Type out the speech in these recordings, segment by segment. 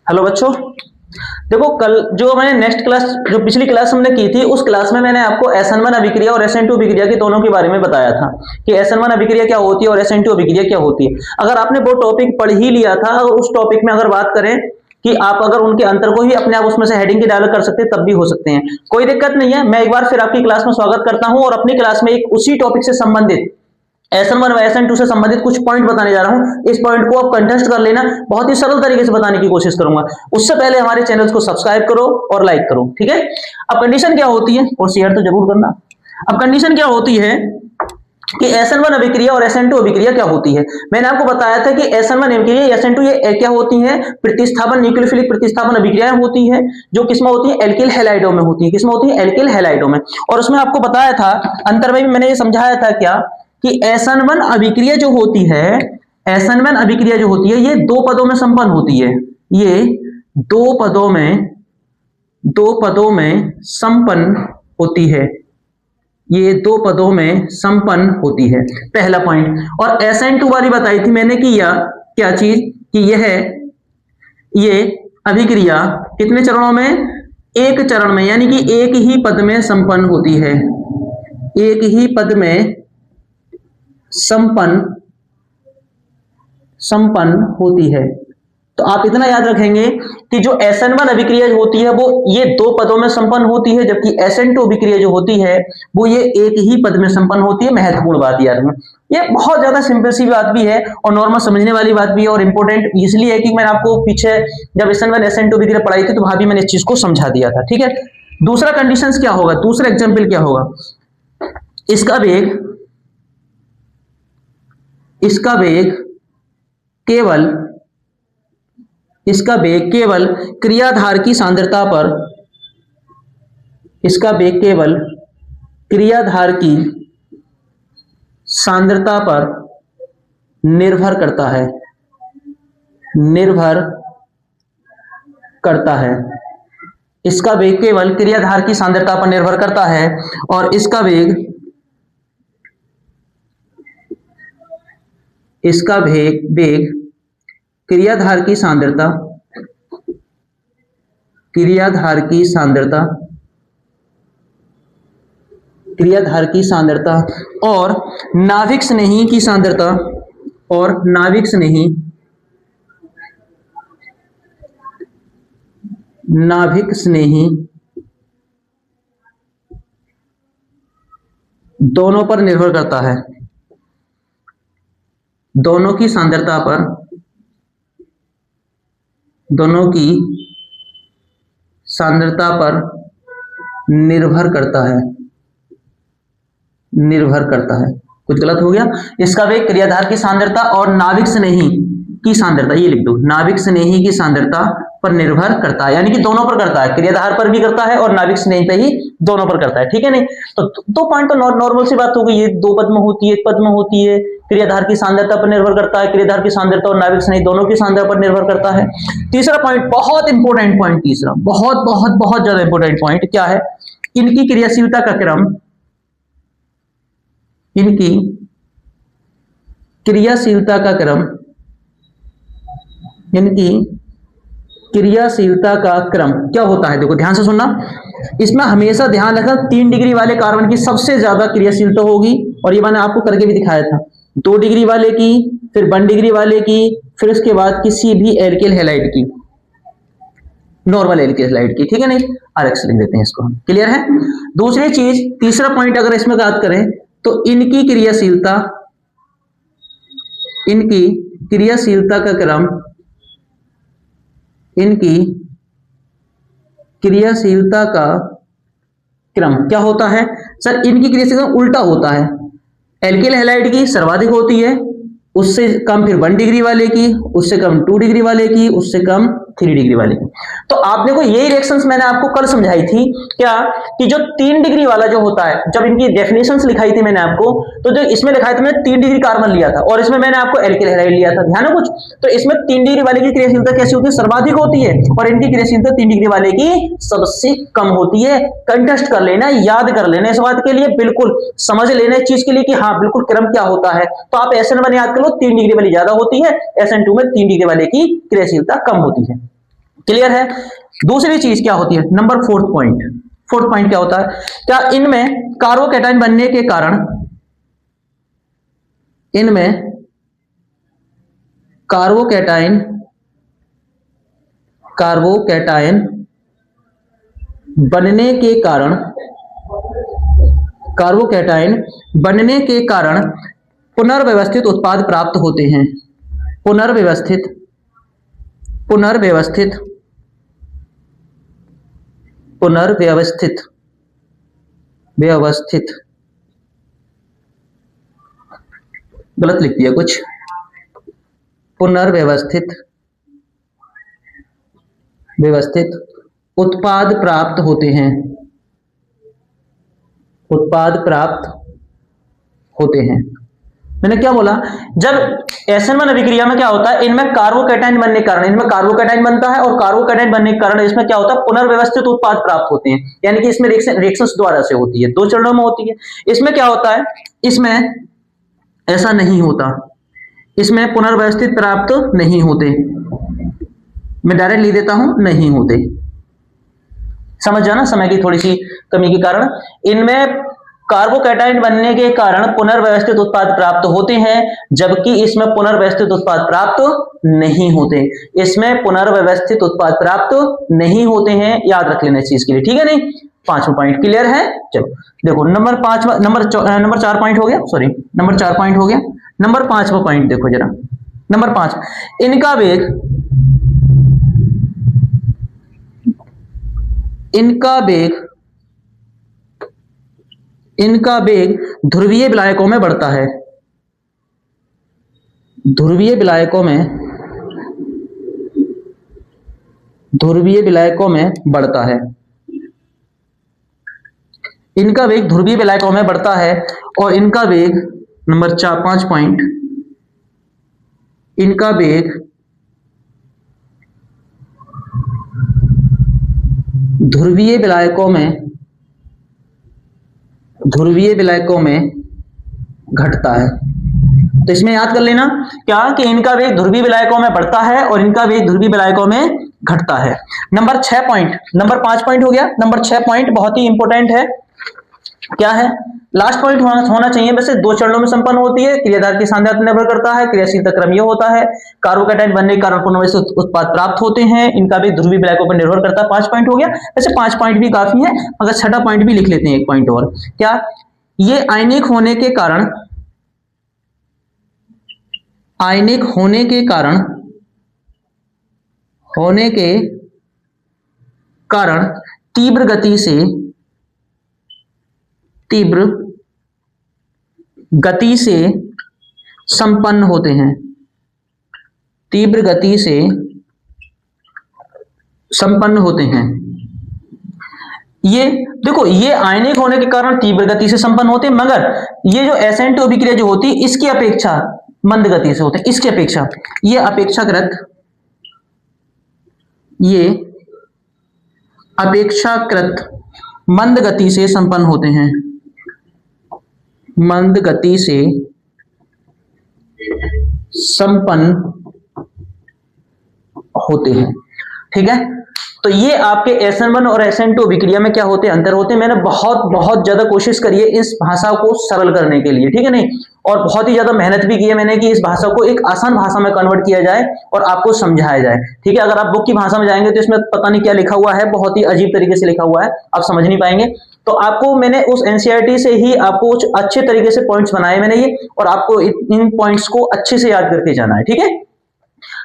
Hello बच्चों। देखो कल जो मैंने नेक्स्ट क्लास जो पिछली क्लास हमने की थी उस क्लास में मैंने आपको SN1 अभिक्रिया और SN2 अभिक्रिया की दोनों के बारे में बताया था कि SN1 अभिक्रिया क्या होती है और SN2 अभिक्रिया क्या होती है। अगर आपने वो टॉपिक पढ़ ही लिया था और उस टॉपिक में अगर बात करें कि आप अगर उनके अंतर को ही अपने आप उसमें से हेडिंग के डायल कर सकते हैं तब भी हो सकते हैं, कोई दिक्कत नहीं है। मैं एक बार फिर आपकी क्लास में स्वागत करता हूं और अपनी क्लास में एक उसी टॉपिक से संबंधित SN1 व SN2 से संबंधित कुछ पॉइंट बताने जा रहा हूं। इस पॉइंट को आप कंटेस्ट कर लेना, बहुत ही सरल तरीके से बताने की कोशिश करूंगा। उससे पहले हमारे चैनल को सब्सक्राइब करो और लाइक करो, ठीक है। अब कंडीशन क्या होती है, और शेयर तो जरूर करना। अब कंडीशन क्या होती है कि SN1 अभिक्रिया और SN2 अभिक्रिया क्या होती है। मैंने आपको बताया था कि SN1 अभिक्रिया SN2 ये क्या होती है, प्रतिस्थापन न्यूक्लियोफिलिक प्रतिस्थापन अभिक्रियाएं होती है जो किसमें होती है, एल्किल हैलाइडों में होती है। किसमें होती है, एल्किल हैलाइडों में। और उसमें आपको बताया था, अंतर में भी मैंने ये समझाया था क्या कि SN1 अभिक्रिया जो होती है, SN1 अभिक्रिया जो होती है ये दो पदों में संपन्न होती है। ये दो पदों में संपन्न होती है। ये दो पदों में संपन्न होती है, पहला पॉइंट। और SN2 वाली बताई थी मैंने कि क्या चीज कि ये अभिक्रिया कितने चरणों में, एक चरण में, यानी कि एक ही पद में संपन्न होती है। एक ही पद में संपन्न होती है। तो आप इतना याद रखेंगे कि जो SN1 अभिक्रिया होती है वो ये दो पदों में संपन्न होती है, जबकि SN2 अभिक्रिया जो होती है वो ये एक ही पद में संपन्न होती है। महत्वपूर्ण बात याद में, ये बहुत ज्यादा सिंपल सी बात भी है और नॉर्मल समझने वाली बात भी है, और इंपॉर्टेंट इसलिए है कि मैंने आपको पीछे जब SN1 SN2 अभिक्रिया पढ़ाई थी तो वहां भी मैंने इस चीज को समझा दिया था, ठीक है। दूसरा कंडीशन क्या होगा, दूसरा एग्जाम्पल क्या होगा, इसका वेग केवल क्रियाधार की सांद्रता पर, इसका वेग केवल क्रियाधार की सांद्रता पर निर्भर करता है। इसका वेग केवल क्रियाधार की सांद्रता पर निर्भर करता है और इसका वेग क्रियाधार की सांद्रता और नाभिक स्नेही की सांद्रता नाभिक स्नेही दोनों पर निर्भर करता है। दोनों की सांद्रता पर निर्भर करता है। कुछ गलत हो गया, इसका वेग क्रियाधार की सांद्रता और नाभिक स्नेही की सांद्रता, ये लिख दो, नाभिक स्नेही की सांद्रता पर निर्भर करता है, यानी कि दोनों पर करता है, क्रियाधार पर भी करता है और नाभिक स्नेही पे ही दोनों पर करता है, ठीक है। नहीं तो दो पॉइंट तो नॉर्मल सी बात हो गई, ये दो पद में होती है, एक पद में होती है, क्रियाधार की सांद्रता पर निर्भर करता है, क्रियाधार की सांद्रता और नाभिक स्नेही दोनों की सांद्रता पर निर्भर करता है। तीसरा पॉइंट बहुत इंपॉर्टेंट पॉइंट, तीसरा बहुत बहुत बहुत ज्यादा इंपॉर्टेंट पॉइंट क्या है, इनकी क्रियाशीलता का क्रम, क्या होता है। देखो ध्यान से सुनना, इसमें हमेशा ध्यान रखना 3 डिग्री वाले कार्बन की सबसे ज्यादा क्रियाशीलता होगी, और ये मैंने आपको करके भी दिखाया था। 2 डिग्री वाले की, फिर 1 डिग्री वाले की, फिर उसके बाद किसी भी एल्किल हैलाइड की, नॉर्मल एल्किल हैलाइड की, ठीक है। नहीं RX लिख देते हैं इसको हम, क्लियर है। दूसरी चीज, तीसरा पॉइंट अगर इसमें बात करें तो इनकी क्रियाशीलता का क्रम, क्या होता है सर, इनकी क्रियाशीलता उल्टा होता है। एल्किल हैलाइड की सर्वाधिक होती है, उससे कम फिर 1 डिग्री वाले की, उससे कम 2 डिग्री वाले की, उससे कम 3 डिग्री वाले की। तो आप देखो यही रिएक्शंस मैंने आपको कल समझाई थी क्या, कि जो 3 डिग्री वाला जो होता है, जब इनकी डेफिनेशंस लिखाई थी मैंने आपको, तो जो इसमें लिखा था मैंने 3 डिग्री कार्बन लिया था और इसमें मैंने आपको एल्किल हैलाइड लिया था, ध्यान है कुछ। तो इसमें 3 डिग्री वाले की क्रियाशीलता कैसी होती है, सर्वाधिक होती है, और इनकी क्रियाशीलता 3 डिग्री वाले की सबसे कम होती है। कंटेस्ट कर लेना, याद कर लेना इस बात के लिए, बिल्कुल समझ लेना इस चीज के लिए कि हाँ बिल्कुल क्रम क्या होता है। तो आप SN1 याद कर लो, 3 डिग्री वाली ज्यादा होती है, SN2 में 3 डिग्री वाले की क्रियाशीलता कम होती है। क्लियर है। दूसरी चीज क्या होती है, नंबर फोर्थ पॉइंट क्या होता है, क्या इनमें कार्बोकैटायन बनने के कारण, इनमें कार्बोकैटायन बनने के कारण, कार्बोकैटायन बनने के कारण पुनर्व्यवस्थित उत्पाद प्राप्त होते हैं। पुनर्व्यवस्थित गलत लिख दिया कुछ, पुनर्व्यवस्थित उत्पाद प्राप्त होते हैं, मैंने क्या बोला, जब SN1 अभिक्रिया में क्या होता है, इनमें कार्बोकैटायन बनने के कारण, इनमें कार्बोकैटायन बनता है और कार्बोकैटायन बनने के कारण इसमें क्या होता है, पुनर्व्यवस्थित उत्पाद प्राप्त होते हैं, यानी कि इसमें रिएक्शंस द्वारा से होती है, 2 चरणों में होती है। इसमें क्या होता है, इसमें ऐसा नहीं होता, इसमें पुनर्व्यवस्थित प्राप्त नहीं होते, मैं डायरेक्ट लिख देता हूं, नहीं होते। समझ जाना, समय की थोड़ी सी कमी के कारण इनमें कार्बोकैटायन बनने के कारण पुनर्व्यवस्थित उत्पाद प्राप्त होते हैं, जबकि इसमें पुनर्व्यवस्थित उत्पाद प्राप्त नहीं होते, इसमें पुनर्व्यवस्थित उत्पाद प्राप्त नहीं होते हैं, याद रख लेना इस चीज के लिए, ठीक है। नहीं, 5वां पॉइंट क्लियर है। चलो देखो, नंबर 4 पॉइंट हो गया, सॉरी नंबर 4 पॉइंट हो गया। नंबर 5वां पॉइंट देखो जरा, नंबर 5, इनका वेग ध्रुवीय विलायकों में बढ़ता है, ध्रुवीय विलायकों में बढ़ता है, इनका वेग ध्रुवीय विलायकों में बढ़ता है, और इनका वेग नंबर 5 पॉइंट, इनका वेग ध्रुवीय विलायकों में घटता है। तो इसमें याद कर लेना क्या, कि इनका वेग ध्रुवीय विलायकों में बढ़ता है और इनका वेग ध्रुवीय विलायकों में घटता है। नंबर 6 पॉइंट, नंबर 5 पॉइंट हो गया, नंबर 6 पॉइंट बहुत ही इंपॉर्टेंट है, क्या है, लास्ट पॉइंट होना चाहिए, वैसे 2 चरणों में संपन्न होती है, क्रियाधार की सांद्रता पर निर्भर करता है, क्रियाशीलता क्रम यह होता है, कार्बोकैटायन बनने के कारण पुनर्व्यवस्थित उत्पाद प्राप्त होते हैं, इनका भी ध्रुवीय विलायकों पर निर्भर करता है। 5 पॉइंट हो गया, वैसे 5 पॉइंट भी काफी है, अगर 6वां पॉइंट भी लिख लेते हैं, 1 पॉइंट और, क्या, ये आयनिक होने के कारण तीव्र गति से संपन्न होते हैं, तीव्र गति से संपन्न होते हैं। ये देखो, ये आयनिक होने के कारण तीव्र गति से संपन्न होते हैं, मगर ये जो SN2 अभिक्रिया जो होती है इसकी अपेक्षा मंद गति से होते हैं, इसकी अपेक्षा ये अपेक्षाकृत मंद गति से संपन्न होते हैं, मंद गति से संपन्न होते हैं, ठीक है। तो ये आपके SN1 और SN2 अभिक्रिया में क्या होते हैं, अंतर होते हैं। मैंने बहुत ज्यादा कोशिश करी है इस भाषा को सरल करने के लिए, ठीक है नहीं, और बहुत ही ज्यादा मेहनत भी की है मैंने कि इस भाषा को एक आसान भाषा में कन्वर्ट किया जाए और आपको समझाया जाए, ठीक है। अगर आप बुक की भाषा में जाएंगे तो इसमें पता नहीं क्या लिखा हुआ है, बहुत ही अजीब तरीके से लिखा हुआ है, आप समझ नहीं पाएंगे। तो आपको मैंने उस NCERT से ही आपको कुछ अच्छे तरीके से पॉइंट्स बनाए मैंने ये, और आपको इन पॉइंट्स को अच्छे से याद करके जाना है, ठीक है।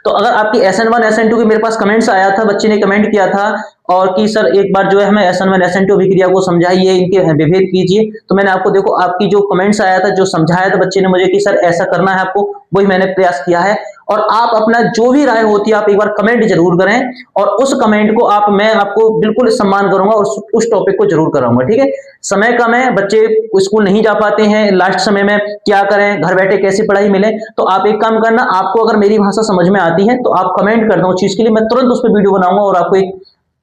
तो अगर आपकी SN1 SN2 के मेरे पास कमेंट्स आया था, बच्चे ने कमेंट किया था और कि सर एक बार जो है हमें SN1 SN2 अभिक्रिया को समझाइए, इनके विभेद कीजिए, तो मैंने आपको देखो आपकी जो कमेंट्स आया था, जो समझाया था बच्चे ने मुझे कि सर ऐसा करना है आपको, वही मैंने प्रयास किया है। और आप अपना जो भी राय होती है आप एक बार कमेंट जरूर करें, और उस कमेंट को मैं आपको बिल्कुल सम्मान करूंगा और उस टॉपिक को जरूर कराऊंगा, ठीक है। समय कम है, बच्चे स्कूल नहीं जा पाते हैं, लास्ट समय में क्या करें, घर बैठे कैसी पढ़ाई मिले, तो आप एक काम करना, आपको अगर मेरी भाषा समझ में आती है तो आप कमेंट कर दो उस चीज के लिए, मैं तुरंत उस पर वीडियो बनाऊंगा और आपको एक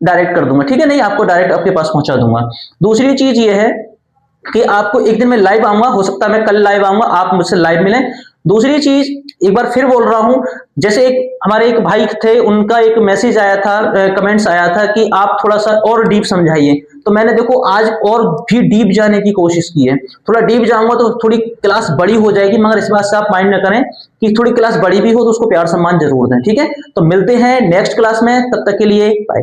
डायरेक्ट कर दूंगा, ठीक है नहीं, आपको डायरेक्ट आपके पास पहुंचा दूंगा। दूसरी चीज ये है कि आपको एक दिन में लाइव आऊंगा, हो सकता है मैं कल लाइव आऊंगा, आप मुझसे लाइव मिलें। दूसरी चीज एक बार फिर बोल रहा हूं, जैसे एक हमारे एक भाई थे, उनका एक मैसेज आया था, कमेंट्स आया था कि आप थोड़ा सा और डीप समझाइए, तो मैंने देखो आज और भी डीप जाने की कोशिश की है। थोड़ा डीप जाऊंगा तो थोड़ी क्लास बड़ी हो जाएगी, मगर इस बात से आप माइंड न करें कि थोड़ी क्लास बड़ी भी हो तो उसको प्यार सम्मान जरूर दें, ठीक है। तो मिलते हैं नेक्स्ट क्लास में, तब तक के लिए बाय।